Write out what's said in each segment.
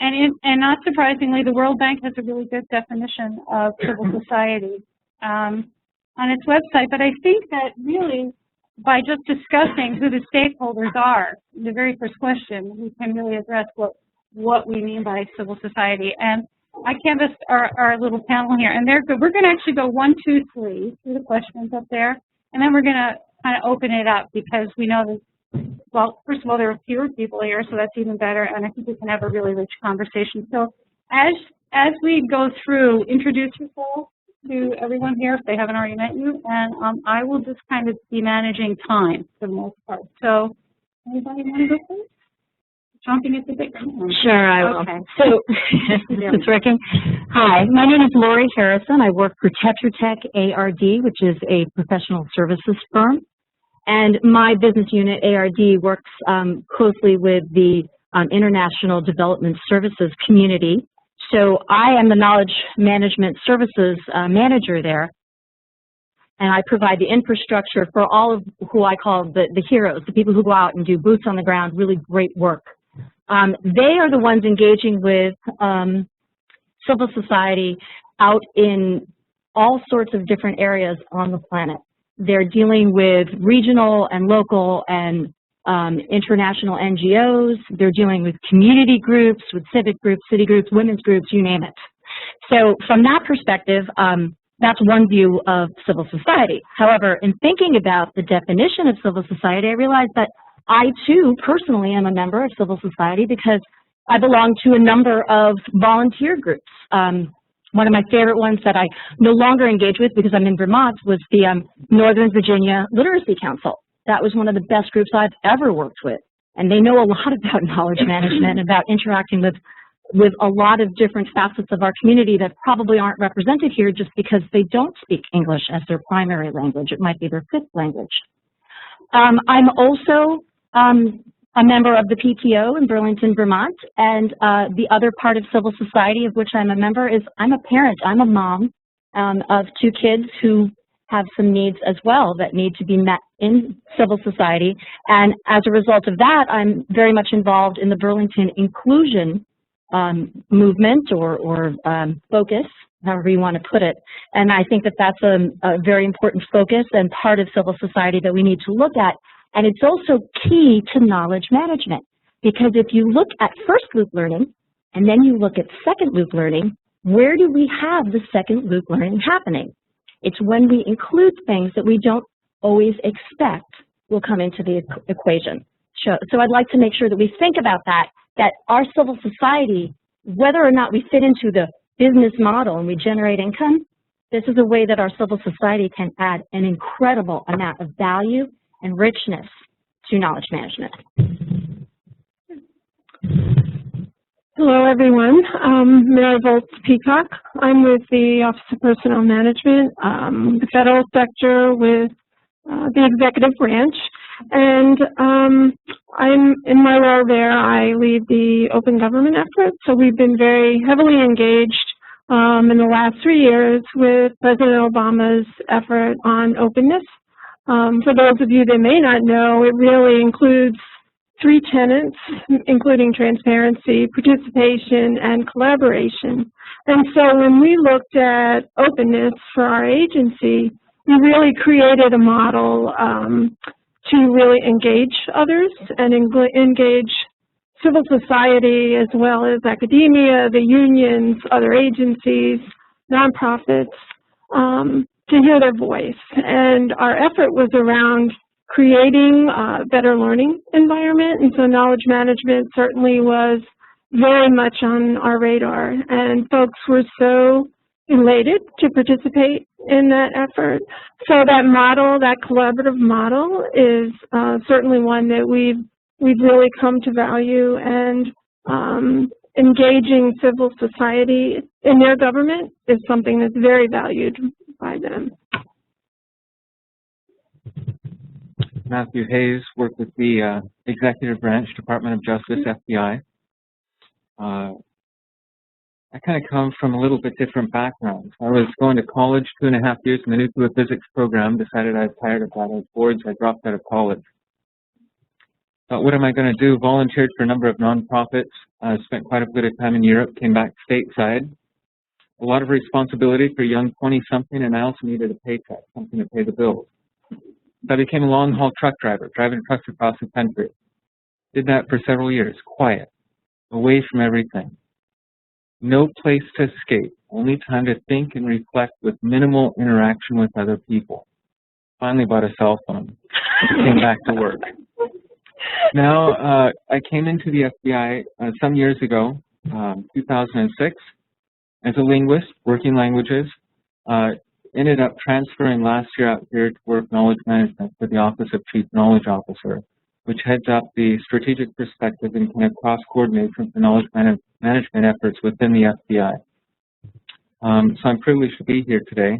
And not surprisingly, the World Bank has a really good definition of civil society on its website. But I think that really, by just discussing who the stakeholders are, the very first question, we can really address what we mean by civil society. And I canvassed our little panel here, and they're good. We're going to actually go 1, 2, 3 through the questions up there, and then we're going to kind of open it up because we know that, well, first of all, there are fewer people here, so that's even better, and I think we can have a really rich conversation. So as we go through, introduce yourself to everyone here if they haven't already met you, and I will just kind of be managing time for the most part. So anybody want to go first? Chomping at the bit. Sure, I will. Okay. So, it's working. Hi, my name is Lori Harrison. I work for Tetra Tech ARD, which is a professional services firm. And my business unit, ARD, works closely with the International Development Services community. So I am the Knowledge Management Services manager there. And I provide the infrastructure for all of who I call the heroes, the people who go out and do boots on the ground, really great work. They are the ones engaging with civil society out in all sorts of different areas on the planet. They're dealing with regional and local and international NGOs. They're dealing with community groups, with civic groups, city groups, women's groups, you name it. So from that perspective, that's one view of civil society. However, in thinking about the definition of civil society, I realized that I, too, personally am a member of civil society because I belong to a number of volunteer groups. One of my favorite ones that I no longer engage with because I'm in Vermont was the Northern Virginia Literacy Council. That was one of the best groups I've ever worked with. And they know a lot about knowledge management, about interacting with a lot of different facets of our community that probably aren't represented here just because they don't speak English as their primary language. It might be their 5th language. I'm also a member of the PTO in Burlington, Vermont, and the other part of civil society of which I'm a member is I'm a parent. I'm a mom of 2 kids who have some needs as well that need to be met in civil society. And as a result of that, I'm very much involved in the Burlington inclusion movement or focus, however you want to put it. And I think that that's a very important focus and part of civil society that we need to look at. And it's also key to knowledge management, because if you look at first loop learning and then you look at second loop learning, where do we have the second loop learning happening? It's when we include things that we don't always expect will come into the equation. So I'd like to make sure that we think about that our civil society, whether or not we fit into the business model and we generate income, this is a way that our civil society can add an incredible amount of value and richness to knowledge management. Hello, everyone. Mary Volz Peacock. I'm with the Office of Personnel Management, the federal sector with the executive branch. And I'm in my role there, I lead the open government effort. So we've been very heavily engaged in the last 3 years with President Obama's effort on openness. For those of you that may not know, it really includes 3 tenets, including transparency, participation, and collaboration. And so when we looked at openness for our agency, we really created a model to really engage others and engage civil society as well as academia, the unions, other agencies, nonprofits, to hear their voice. And our effort was around creating a better learning environment, and so knowledge management certainly was very much on our radar, and folks were so elated to participate in that effort. So that model, that collaborative model, is certainly one that we've really come to value, and engaging civil society in their government is something that's very valued by them. Matthew Hayes, work with the Executive Branch, Department of Justice, FBI. I kind of come from a little bit different background. I was going to college 2.5 years in the nuclear physics program, decided I was tired of that. I was bored, so I dropped out of college. Thought, what am I going to do? Volunteered for a number of nonprofits, spent quite a bit of time in Europe, came back stateside. A lot of responsibility for a young 20-something, and I also needed a paycheck, something to pay the bills. So I became a long-haul truck driver, driving trucks across the country. Did that for several years, quiet, away from everything. No place to escape, only time to think and reflect with minimal interaction with other people. Finally bought a cell phone, came back to work. Now, I came into the FBI some years ago, 2006, as a linguist, working languages. Ended up transferring last year out here to work knowledge management for the Office of Chief Knowledge Officer, which heads up the strategic perspective and kind of cross-coordination for knowledge management efforts within the FBI. So I'm privileged to be here today.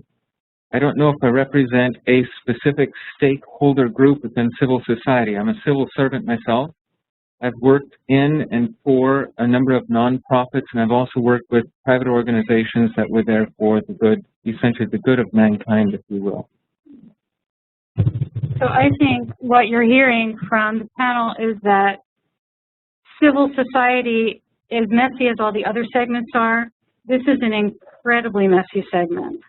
I don't know if I represent a specific stakeholder group within civil society. I'm a civil servant myself. I've worked in and for a number of nonprofits, and I've also worked with private organizations that were there for the good, essentially the good of mankind, if you will. So I think what you're hearing from the panel is that civil society, as messy as all the other segments are, this is an incredibly messy segment.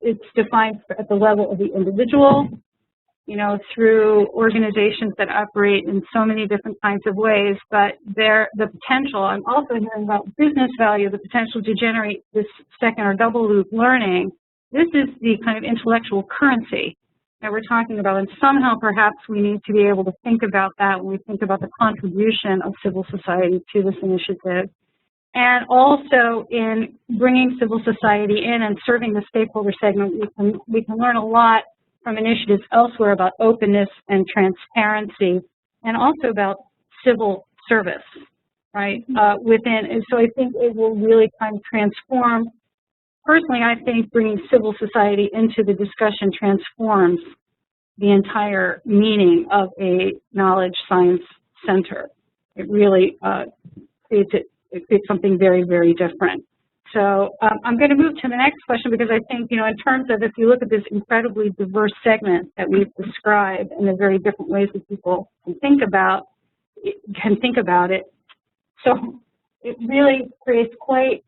It's defined at the level of the individual, you know, through organizations that operate in so many different kinds of ways, but the potential, I'm also hearing about business value, the potential to generate this second or double loop learning. This is the kind of intellectual currency that we're talking about, and somehow perhaps we need to be able to think about that when we think about the contribution of civil society to this initiative. And also in bringing civil society in and serving the stakeholder segment, we can learn a lot from initiatives elsewhere about openness and transparency, and also about civil service, right, within. And so I think it will really kind of transform. Personally, I think bringing civil society into the discussion transforms the entire meaning of a knowledge science center. It really creates something very, very different. So I'm going to move to the next question, because I think, you know, in terms of, if you look at this incredibly diverse segment that we've described and the very different ways that people can think about it, so it really creates quite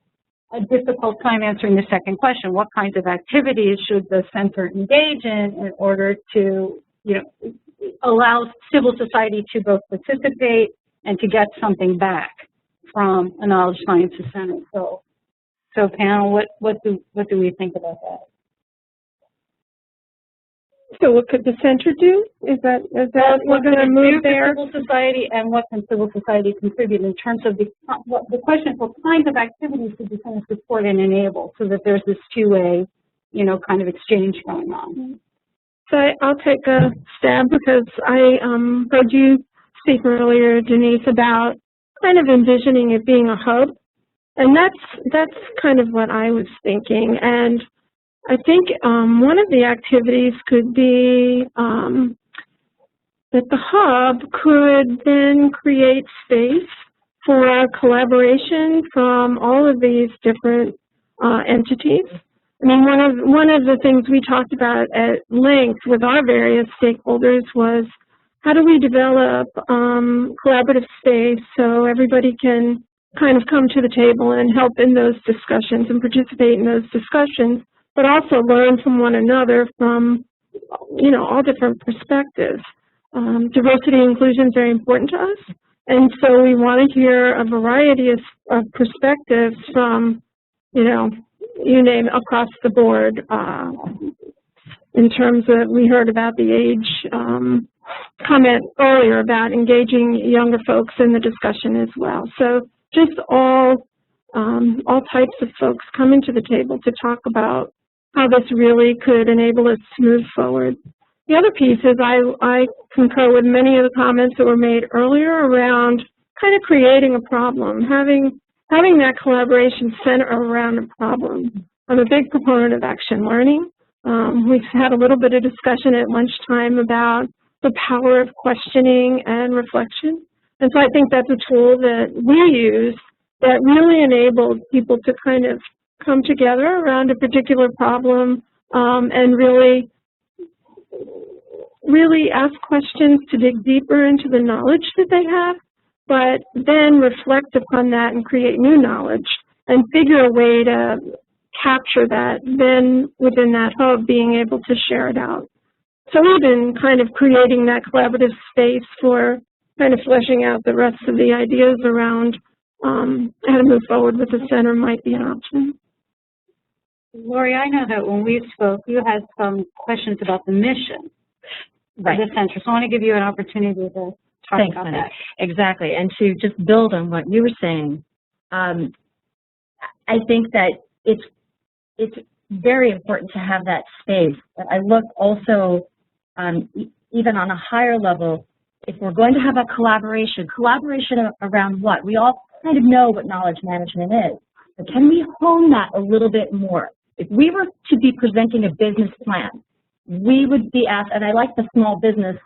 a difficult time answering the second question. What kinds of activities should the center engage in order to, you know, allow civil society to both participate and to get something back from a knowledge sciences center? So panel, what do we think about that? So what could the center do? Is that we're going to move there? Civil society, and what can civil society contribute in terms of the question is, what kinds of activities should the center support and enable, so that there's this two-way, you know, kind of exchange going on? So I'll take a stab, because I heard you speak earlier, Denise, about kind of envisioning it being a hub. And that's kind of what I was thinking. And I think one of the activities could be that the hub could then create space for collaboration from all of these different entities. I mean, one of the things we talked about at length with our various stakeholders was, how do we develop collaborative space so everybody can kind of come to the table and help in those discussions and participate in those discussions, but also learn from one another from, you know, all different perspectives. Diversity and inclusion is very important to us, and so we want to hear a variety of perspectives from, you know, you name across the board. In terms of, we heard about the age comment earlier about engaging younger folks in the discussion as well. So just all types of folks coming to the table to talk about how this really could enable us to move forward. The other piece is I concur with many of the comments that were made earlier around kind of creating a problem, having that collaboration center around a problem. I'm a big proponent of action learning. We've had a little bit of discussion at lunchtime about the power of questioning and reflection. And so I think that's a tool that we use that really enabled people to kind of come together around a particular problem and really really ask questions to dig deeper into the knowledge that they have, but then reflect upon that and create new knowledge and figure a way to capture that, then within that hub being able to share it out. So we've been kind of creating that collaborative space for kind of fleshing out the rest of the ideas around how to move forward with the center might be an option. Lori, I know that when we spoke, you had some questions about the mission of the center. So I want to give you an opportunity to talk about that. Exactly. And to just build on what you were saying, I think that it's very important to have that space. But I look also, even on a higher level, if we're going to have a collaboration around what? We all kind of know what knowledge management is, but can we hone that a little bit more? If we were to be presenting a business plan, we would be asked, and I like the small business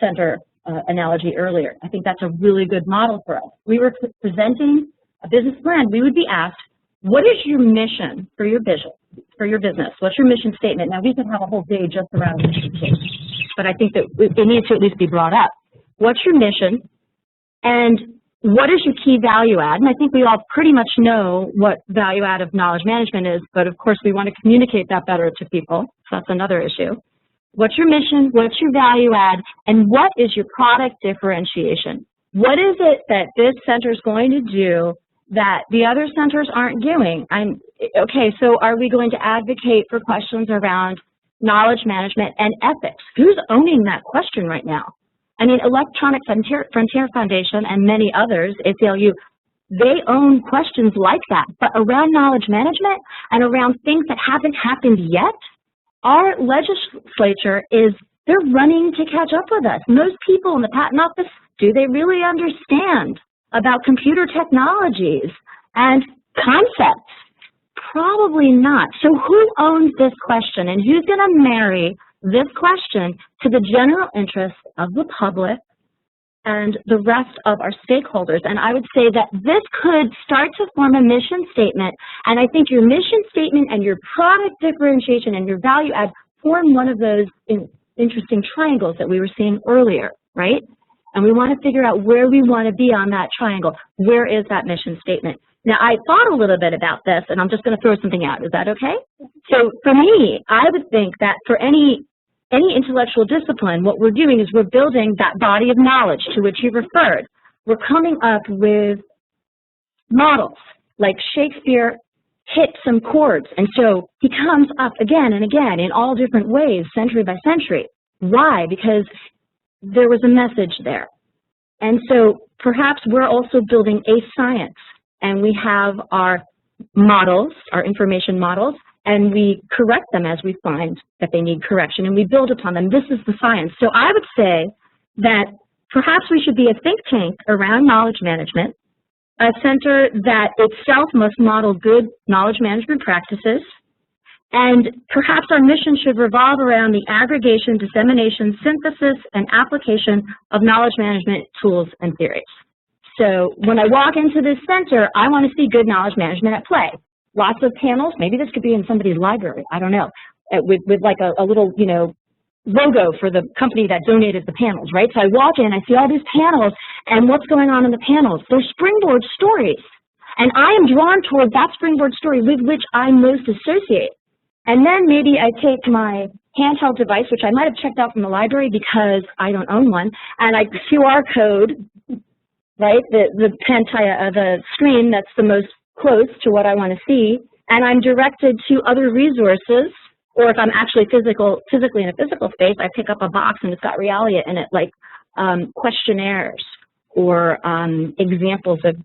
center analogy earlier. I think that's a really good model for us. We were presenting a business plan, we would be asked, what is your mission for your vision, for your business? What's your mission statement? Now, we could have a whole day just around mission statement, but I think that it needs to at least be brought up. What's your mission? And what is your key value add? And I think we all pretty much know what value add of knowledge management is, but of course we want to communicate that better to people, so that's another issue. What's your mission? What's your value add? And what is your product differentiation? What is it that this center is going to do that the other centers aren't doing? Okay, so are we going to advocate for questions around knowledge management and ethics? Who's owning that question right now? I mean, Electronic Frontier Foundation and many others, ACLU, they own questions like that. But around knowledge management and around things that haven't happened yet, our legislature they're running to catch up with us. Most people in the patent office, do they really understand about computer technologies and concepts? Probably not. So who owns this question, and who's going to marry this question to the general interest of the public and the rest of our stakeholders? And I would say that this could start to form a mission statement, and I think your mission statement and your product differentiation and your value add form one of those interesting triangles that we were seeing earlier, right? And we want to figure out where we want to be on that triangle. Where is that mission statement? Now, I thought a little bit about this, and I'm just going to throw something out. Is that okay? So for me, I would think that for any intellectual discipline, what we're doing is we're building that body of knowledge to which you referred. We're coming up with models, like Shakespeare hit some chords, and so he comes up again and again in all different ways, century by century. Why? Because there was a message there. And so perhaps we're also building a science, and we have our models, our information models, and we correct them as we find that they need correction, and we build upon them. This is the science. So I would say that perhaps we should be a think tank around knowledge management, a center that itself must model good knowledge management practices, and perhaps our mission should revolve around the aggregation, dissemination, synthesis, and application of knowledge management tools and theories. So when I walk into this center, I want to see good knowledge management at play. Lots of panels. Maybe this could be in somebody's library. I don't know. With like a little, you know, logo for the company that donated the panels, right? So I walk in, I see all these panels, and what's going on in the panels? They're springboard stories. And I am drawn toward that springboard story with which I most associate. And then maybe I take my handheld device, which I might have checked out from the library because I don't own one, and I QR code, right, the screen that's the most close to what I want to see, and I'm directed to other resources, or if I'm actually physically in a physical space, I pick up a box and it's got realia in it, like questionnaires or examples of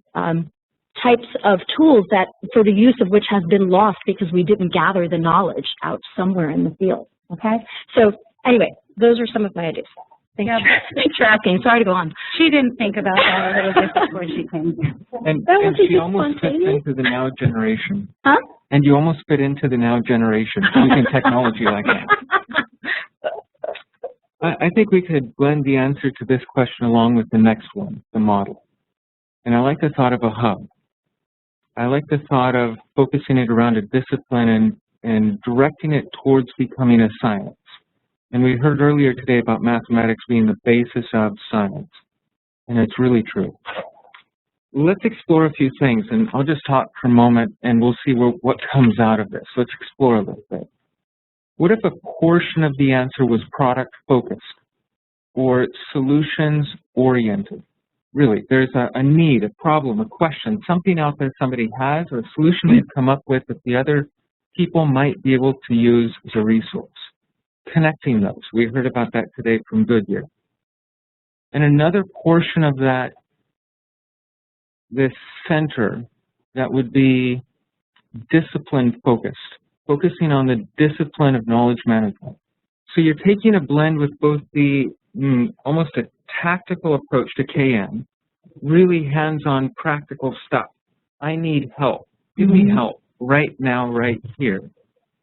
types of tools that for the use of which has been lost because we didn't gather the knowledge out somewhere in the field, okay? So anyway, those are some of my ideas. Thanks for asking. Sorry to go on. She didn't think about that a little bit before she came here. And she almost fits into the now generation. Huh? And you almost fit into the now generation using technology like that. I think we could blend the answer to this question along with the next one, the model. And I like the thought of a hub. I like the thought of focusing it around a discipline and directing it towards becoming a science. And we heard earlier today about mathematics being the basis of science, and it's really true. Let's explore a few things, and I'll just talk for a moment, and we'll see what comes out of this. Let's explore a little bit. What if a portion of the answer was product-focused or solutions-oriented? Really, there's a need, a problem, a question, something out there somebody has, or a solution they've come up with that the other people might be able to use as a resource. Connecting those. We heard about that today from Goodyear. And another portion of that, this center, that would be discipline-focused, focusing on the discipline of knowledge management. So you're taking a blend with both the almost a tactical approach to KM, really hands-on practical stuff. I need help. Give me help right now, right here.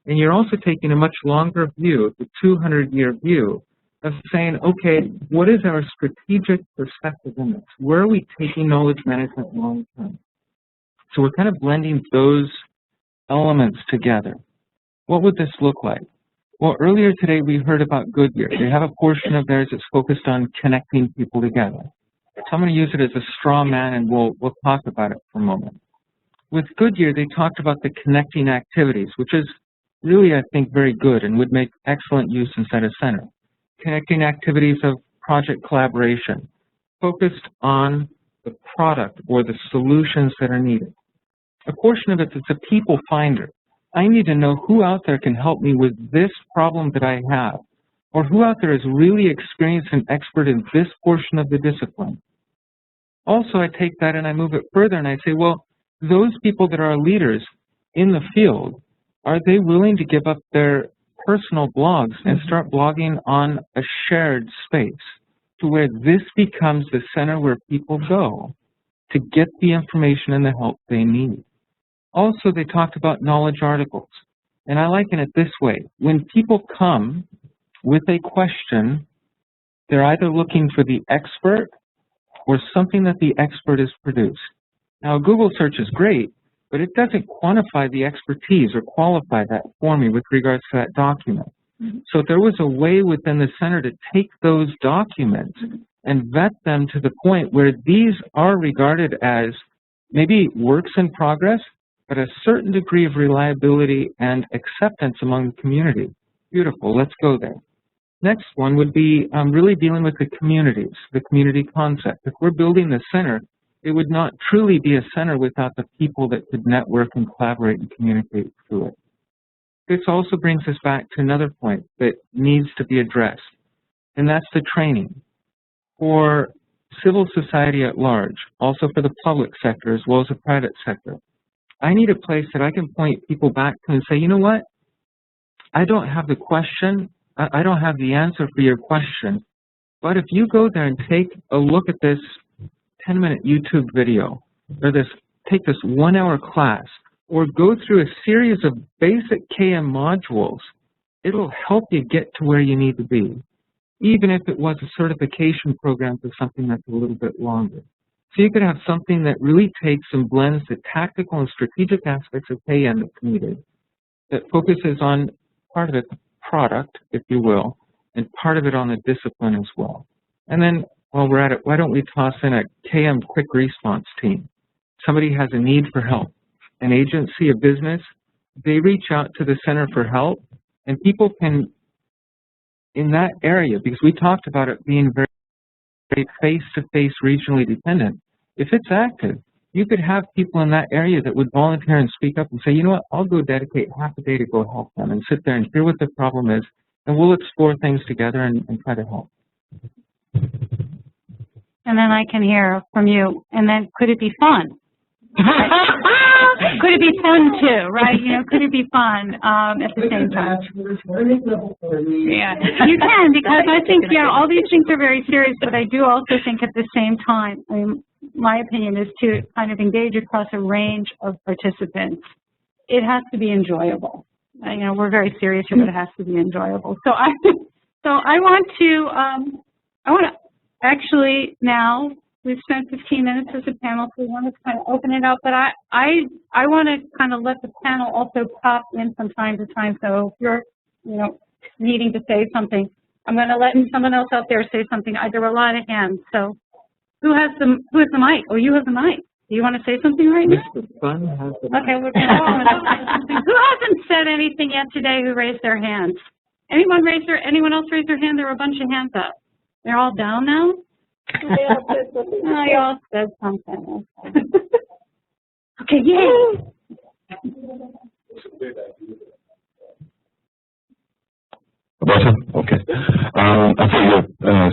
And you're also taking a much longer view, the 200-year view, of saying, okay, what is our strategic perspective in this? Where are we taking knowledge management long term? So we're kind of blending those elements together. What would this look like? Well, earlier today we heard about Goodyear. They have a portion of theirs that's focused on connecting people together. So I'm going to use it as a straw man, and we'll talk about it for a moment. With Goodyear, they talked about the connecting activities, which is really, I think, very good and would make excellent use inside a center. Connecting activities of project collaboration, focused on the product or the solutions that are needed. A portion of it is a people finder. I need to know who out there can help me with this problem that I have, or who out there is really experienced and expert in this portion of the discipline. Also, I take that and I move it further and I say, well, those people that are leaders in the field, are they willing to give up their personal blogs and start blogging on a shared space to where this becomes the center where people go to get the information and the help they need? Also, they talked about knowledge articles, and I liken it this way. When people come with a question, they're either looking for the expert or something that the expert has produced. Now, a Google search is great, but it doesn't quantify the expertise or qualify that for me with regards to that document. So if there was a way within the center to take those documents and vet them to the point where these are regarded as maybe works in progress, but a certain degree of reliability and acceptance among the community. Beautiful, let's go there. Next one would be really dealing with the communities, the community concept. If we're building the center, it would not truly be a center without the people that could network and collaborate and communicate through it. This also brings us back to another point that needs to be addressed, and that's the training. For civil society at large, also for the public sector as well as the private sector, I need a place that I can point people back to and say, you know what? I don't have the question, I don't have the answer for your question, but if you go there and take a look at this 10-minute YouTube video, or take this 1-hour class, or go through a series of basic KM modules, it'll help you get to where you need to be, even if it was a certification program for something that's a little bit longer. So you could have something that really takes and blends the tactical and strategic aspects of KM that's needed, that focuses on part of it, the product, if you will, and part of it on the discipline as well. And then, while we're at it, why don't we toss in a KM quick response team? Somebody has a need for help. An agency, a business, they reach out to the center for help, and people can, in that area, because we talked about it being very face-to-face regionally dependent, if it's active, you could have people in that area that would volunteer and speak up and say, you know what, I'll go dedicate half a day to go help them and sit there and hear what the problem is, and we'll explore things together and try to help. And then I can hear from you, and then could it be fun? Could it be fun too, right? You know, could it be fun at the same time? Yeah, you can, because I think, yeah, all these things are very serious, but I do also think at the same time, I mean, my opinion is to kind of engage across a range of participants. It has to be enjoyable. You know, we're very serious here, but it has to be enjoyable. So I want to actually now. We've spent 15 minutes as a panel, so we want to kind of open it up. But I want to kind of let the panel also pop in from time to time. So if you're, you know, needing to say something, I'm going to let someone else out there say something. There were a lot of hands. So who has the mic? Oh, you have the mic. Do you want to say something right now? Okay, we're going to Who hasn't said anything yet today who raised their hands? Anyone else raise their hand? There were a bunch of hands up. They're all down now? Oh, you all said something. Okay, yay! Okay. I thought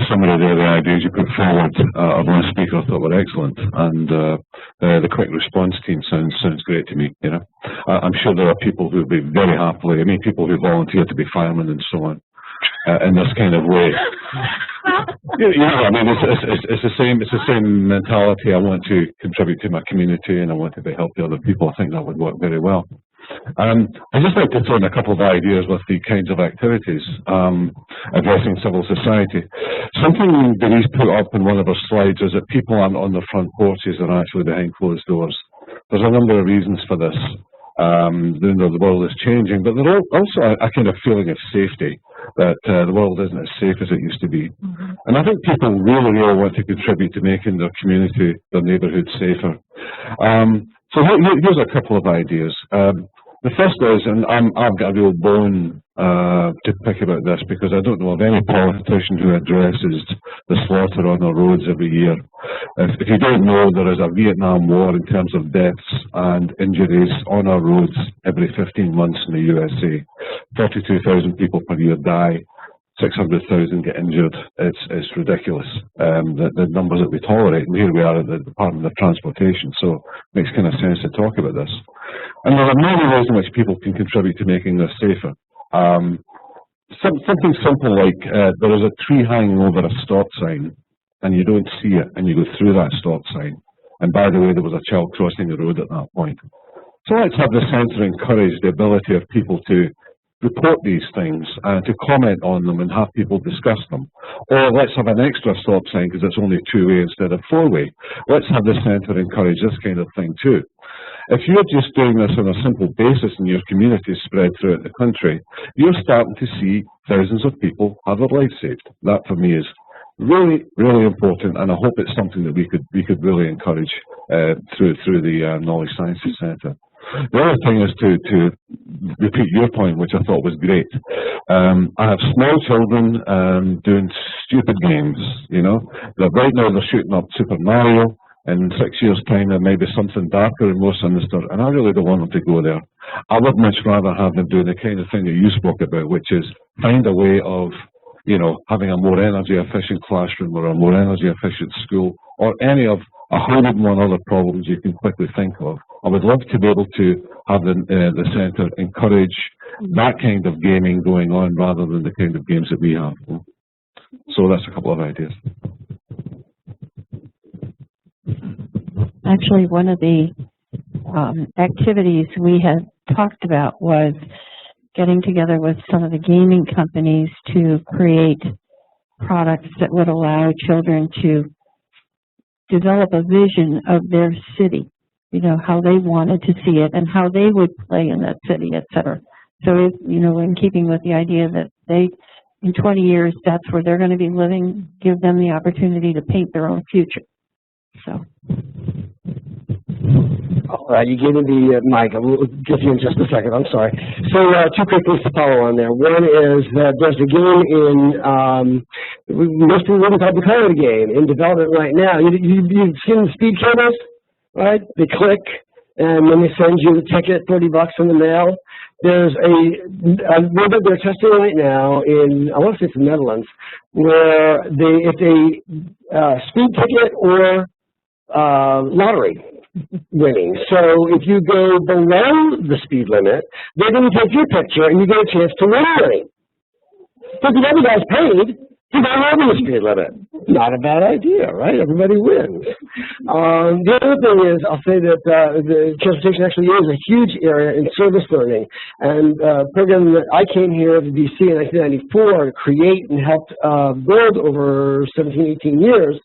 some of the ideas you put forward of one speaker I thought were excellent, and the quick response team sounds great to me. You know, I'm sure there are people who would be very happily. I mean, people who volunteer to be firemen and so on in this kind of way. Yeah, I mean, it's the same mentality. I want to contribute to my community, and I want to be helping other people. I think that would work very well. I'd just like to throw in a couple of ideas with the kinds of activities addressing civil society. Something that he's put up in one of our slides is that people aren't on their front porches, they're actually behind closed doors. There's a number of reasons for this. The world is changing, but there's also a kind of feeling of safety, that the world isn't as safe as it used to be. And I think people really want to contribute to making their community, their neighbourhood safer. So here's a couple of ideas. The first is, and I've got a real bone to pick about this, because I don't know of any politician who addresses the slaughter on our roads every year. If you don't know, there is a Vietnam War in terms of deaths and injuries on our roads every 15 months in the USA. 42,000 people per year die. 600,000 get injured. It's ridiculous, the numbers that we tolerate. And here we are at the Department of Transportation, so it makes kind of sense to talk about this. And there are many ways in which people can contribute to making this safer. Something simple like there is a tree hanging over a stop sign, and you don't see it, and you go through that stop sign. And by the way, there was a child crossing the road at that point. So let's have the centre encourage the ability of people to report these things and to comment on them and have people discuss them. Or let's have an extra stop sign because it's only two-way instead of four-way. Let's have the centre encourage this kind of thing too. If you're just doing this on a simple basis in your community spread throughout the country, you're starting to see thousands of people have their lives saved. That for me is really, really important, and I hope it's something that we could really encourage through the Knowledge Sciences Centre. The other thing is to repeat your point, which I thought was great. I have small children doing stupid games, you know. Right now they're shooting up Super Mario. In 6 years' time there may be something darker and more sinister, and I really don't want them to go there. I would much rather have them doing the kind of thing that you spoke about, which is find a way of, you know, having a more energy efficient classroom or a more energy efficient school, or any of 101 other problems you can quickly think of. I would love to be able to have the centre encourage that kind of gaming going on rather than the kind of games that we have. So that's a couple of ideas. Actually, one of the activities we had talked about was getting together with some of the gaming companies to create products that would allow children to develop a vision of their city, you know, how they wanted to see it and how they would play in that city, et cetera. So, you know, in keeping with the idea that they, in 20 years, that's where they're going to be living, give them the opportunity to paint their own future. So. All right, you gave me the mic. I will get you in just a second. I'm sorry. So two quick things to follow on there. One is that there's a game in, most people wouldn't probably call it a game, in development right now. You've seen the speed cameras, right? They click, and then they send you the ticket, $30 in the mail. There's a robot they're testing right now in, I want to say it's the Netherlands, where it's a speed ticket or lottery winning. So if you go below the speed limit, they're going to take your picture and you get a chance to win money. So the other guy's paid to go over the speed limit. Not a bad idea, right? Everybody wins. The other thing is, I'll say that the transportation actually is a huge area in service learning. And a program that I came here to D.C. in 1994 to create and helped build over 17, 18 years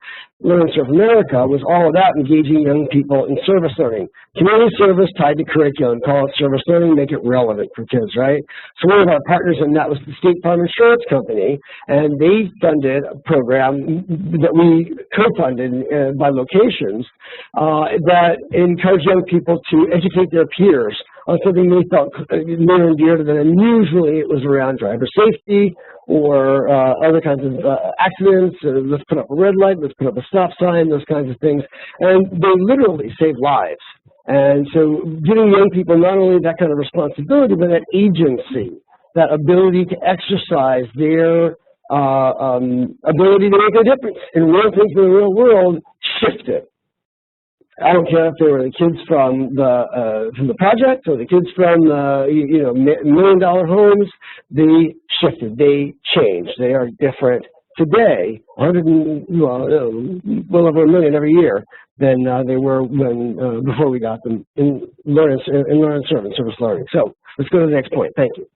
Learn and Serve America was all about engaging young people in service learning. Community service tied to curriculum, call it service learning, make it relevant for kids, right? So one of our partners in that was the State Farm Insurance Company, and they funded a program that we co-funded by locations that encouraged young people to educate their peers on something they felt near and dear to them, and usually it was around driver safety or other kinds of accidents, let's put up a red light, let's put up a stop sign, those kinds of things, and they literally save lives. And so giving young people not only that kind of responsibility, but that agency, that ability to exercise their ability to make a difference in real things in the real world shifted. I don't care if they were the kids from the project or the kids from the $1 million homes. They shifted. They changed. They are different today, well over 1 million every year than they were when before we got them in Learn and Serve and service learning. So let's go to the next point. Thank you.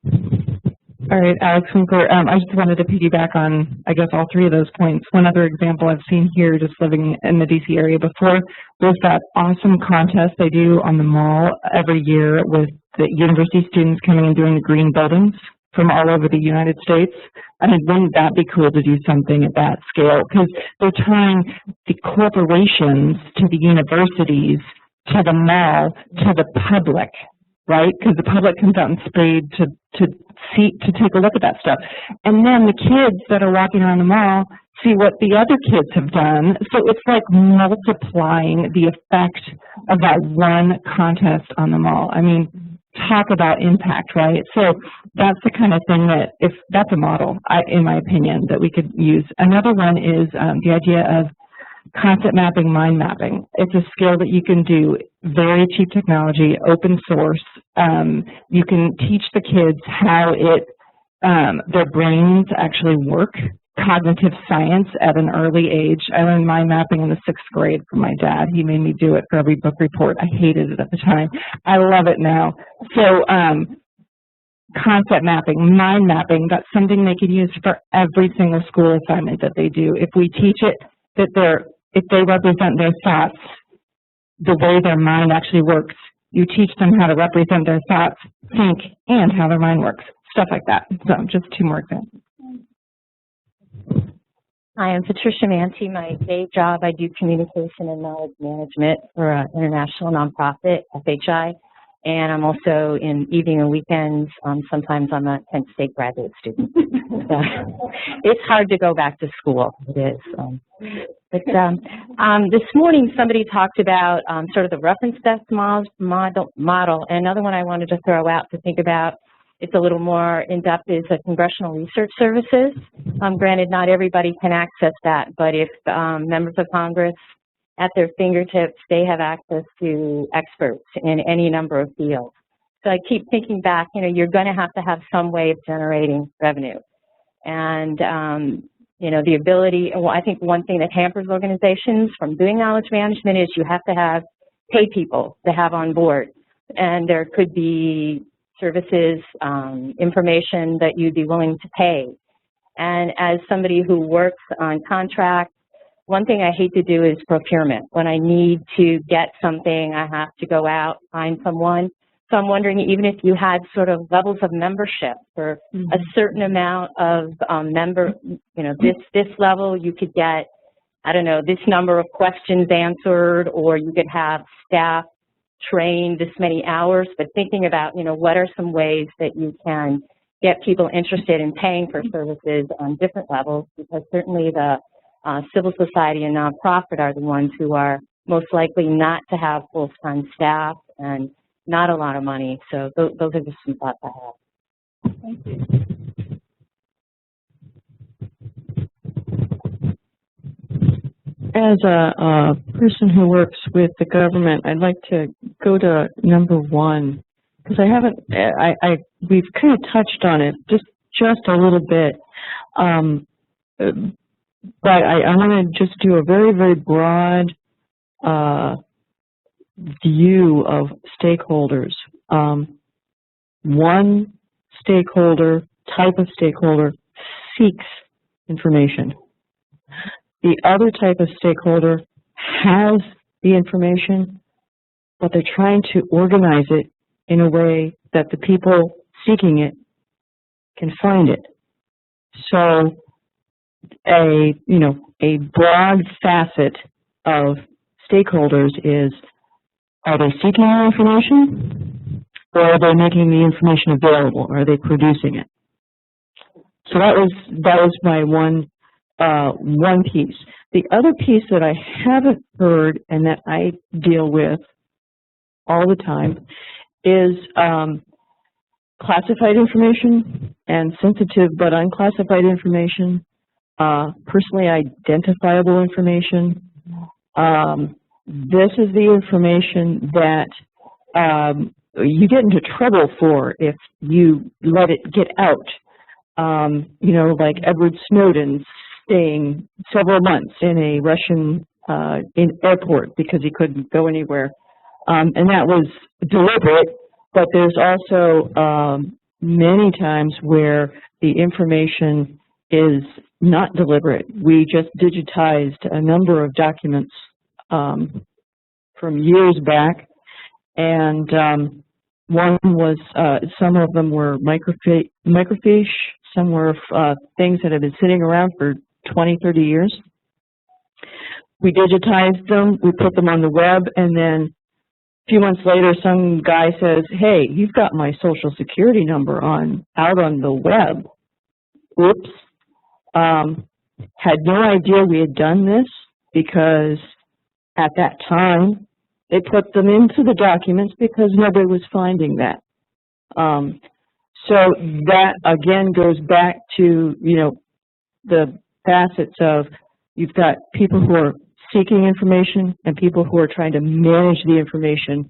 All right, Alex Winkler, I just wanted to piggyback on, I guess, all three of those points. One other example I've seen here, just living in the D.C. area before, was that awesome contest they do on the mall every year with the university students coming and doing the green buildings from all over the United States. I mean, wouldn't that be cool to do something at that scale? Because they're tying the corporations to the universities, to the mall, to the public, right? Because the public comes out and sprayed to take a look at that stuff. And then the kids that are walking around the mall see what the other kids have done. So it's like multiplying the effect of that one contest on the mall. I mean, talk about impact, right? So that's the kind of thing that, if that's a model, in my opinion, that we could use. Another one is the idea of concept mapping, mind mapping. It's a skill that you can do, very cheap technology, open source. You can teach the kids how their brains actually work, cognitive science at an early age. I learned mind mapping in the 6th grade from my dad. He made me do it for every book report. I hated it at the time. I love it now. So concept mapping, mind mapping, that's something they can use for every single school assignment that they do. If we teach it that if they represent their thoughts the way their mind actually works, you teach them how to represent their thoughts, think, and how their mind works, stuff like that. So just 2 more examples. Hi, I'm Patricia Manti. My day job, I do communication and knowledge management for an international nonprofit, FHI, and I'm also in evening and weekends. Sometimes I'm a Kent State graduate student. So it's hard to go back to school. It is. But this morning, somebody talked about sort of the reference desk model, and another one I wanted to throw out to think about. It's a little more in-depth is Congressional Research Services. Granted, not everybody can access that, but if members of Congress at their fingertips, they have access to experts in any number of fields. So I keep thinking back, you're going to have some way of generating revenue. And, the ability, well, I think one thing that hampers organizations from doing knowledge management is you have to pay people to have on board. And there could be services, information that you'd be willing to pay. And as somebody who works on contracts, one thing I hate to do is procurement. When I need to get something, I have to go out, find someone. So I'm wondering, even if you had sort of levels of membership for a certain amount of this level, you could get, I don't know, this number of questions answered, or you could have staff trained this many hours, but thinking about, what are some ways that you can get people interested in paying for services on different levels, because certainly the civil society and nonprofit are the ones who are most likely not to have full-time staff and not a lot of money. So those are just some thoughts I have. Thank you. As a person who works with the government, I'd like to go to number 1, because we've kind of touched on it just a little bit, but I want to just do a very, very broad view of stakeholders. One type of stakeholder seeks information. The other type of stakeholder has the information, but they're trying to organize it in a way that the people seeking it can find it. So a broad facet of stakeholders is, are they seeking the information, or are they making the information available? Are they producing it? So that was my one piece. The other piece that I haven't heard and that I deal with all the time is classified information and sensitive but unclassified information, personally identifiable information. This is the information that you get into trouble for if you let it get out. Like Edward Snowden staying several months in a Russian airport because he couldn't go anywhere. And that was deliberate, but there's also many times where the information is not deliberate. We just digitized a number of documents from years back, and one was, some of them were microfiche, some were things that have been sitting around for 20, 30 years. We digitized them, we put them on the web, and then a few months later, some guy says, "Hey, you've got my social security number out on the web." Oops. Had no idea we had done this because at that time, they put them into the documents because nobody was finding that. So that, again, goes back to, the facets of, you've got people who are seeking information and people who are trying to manage the information.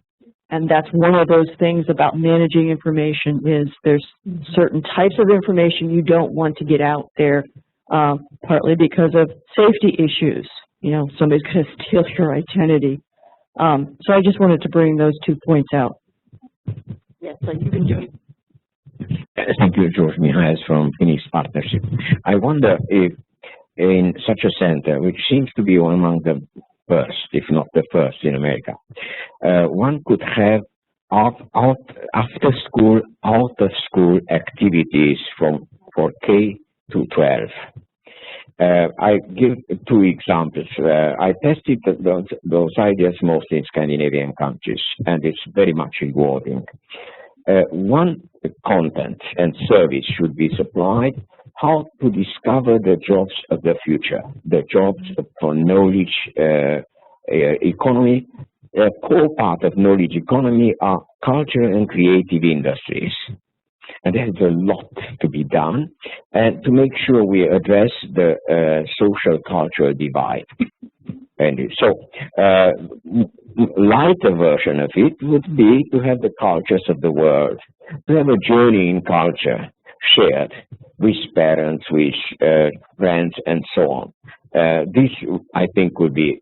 And that's one of those things about managing information is there's certain types of information you don't want to get out there, partly because of safety issues. Somebody's going to steal your identity. So I just wanted to bring those 2 points out. Yes, so you can do it. Thank you, George Mihails from Finnish Partnership. I wonder if in such a center, which seems to be among the first, if not the first in America, one could have after-school activities for K to 12. I give 2 examples. I tested those ideas mostly in Scandinavian countries, and it's very much rewarding. One content and service should be supplied, how to discover the jobs of the future, the jobs for knowledge economy. A core part of knowledge economy are cultural and creative industries. And there's a lot to be done, and to make sure we address the social cultural divide. And so, lighter version of it would be to have the cultures of the world, to have a journey in culture shared with parents, with friends, and so on. This, I think, would be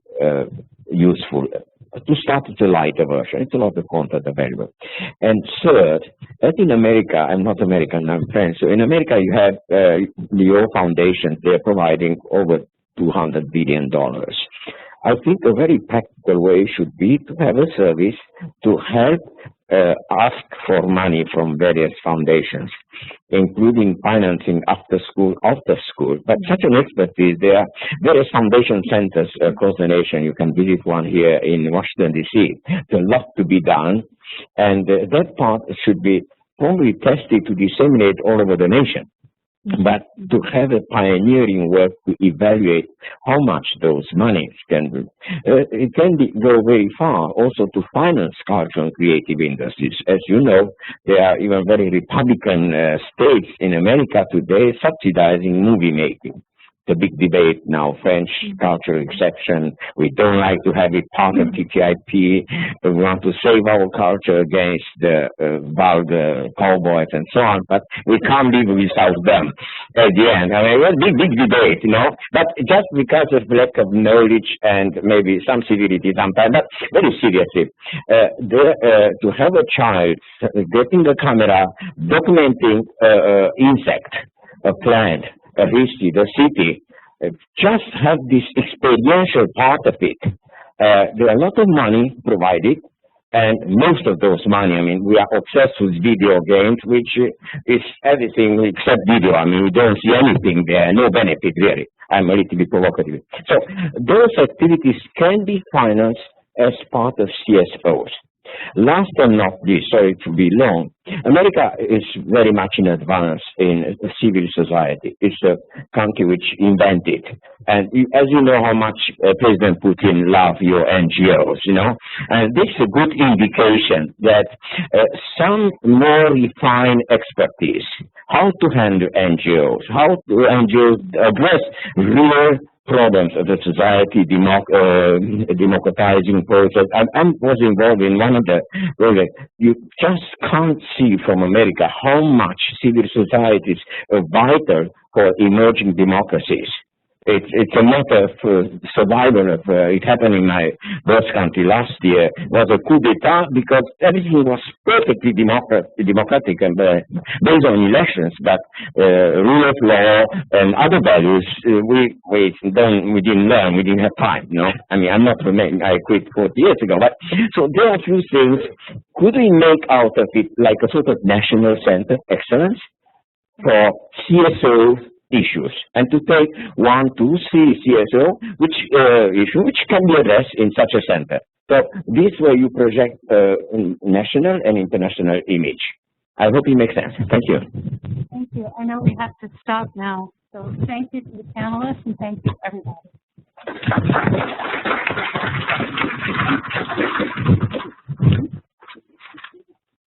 useful. To start with the lighter version, it's a lot of content available. And third, as in America, I'm not American, I'm French, so in America you have your foundations, they're providing over $200 billion. I think a very practical way should be to have a service to help ask for money from various foundations, including financing after school. But such an expertise, there are various foundation centers across the nation. You can visit one here in Washington, D.C. There's a lot to be done, and that part should be probably tested to disseminate all over the nation. But to have a pioneering work to evaluate how much those monies can do. It can go very far also to finance cultural and creative industries. As you know, there are even very Republican states in America today subsidizing movie making. The big debate now, French cultural exception. We don't like to have it part of TTIP. We want to save our culture against the vulgar cowboys and so on, but we can't live without them at the end. I mean, it was a big debate, but just because of lack of knowledge and maybe some civility sometimes, but very seriously, to have a child getting the camera, documenting insect, a plant, a history, the city, just have this experiential part of it. There are a lot of money provided, and most of those money, I mean, we are obsessed with video games, which is everything except video. I mean, we don't see anything there, no benefit really. I'm a little bit provocative. So those activities can be financed as part of CSOs. Last and not least, sorry to be long, America is very much in advance in civil society. It's a country which invented. And as you know how much President Putin loves your NGOs, you know, and this is a good indication that some more refined expertise, how to handle NGOs, how to NGOs address real problems of the society, democratizing process. I was involved in one of the projects. You just can't see from America how much civil society is vital for emerging democracies. It's a matter of survival of it happened in my birth country last year. It was a coup d'etat because everything was perfectly democratic and based on elections, but rule of law and other values we didn't learn, we didn't have time, you know. I mean, I'm not remaining, I quit 40 years ago, but so there are a few things. Could we make out of it like a sort of national center of excellence for CSO issues, and to take 1, 2, 3 CSO which can be addressed in such a center. So this way you project national and international image. I hope it makes sense. Thank you. Thank you. I know we have to stop now, so thank you to the panelists and thank you everybody.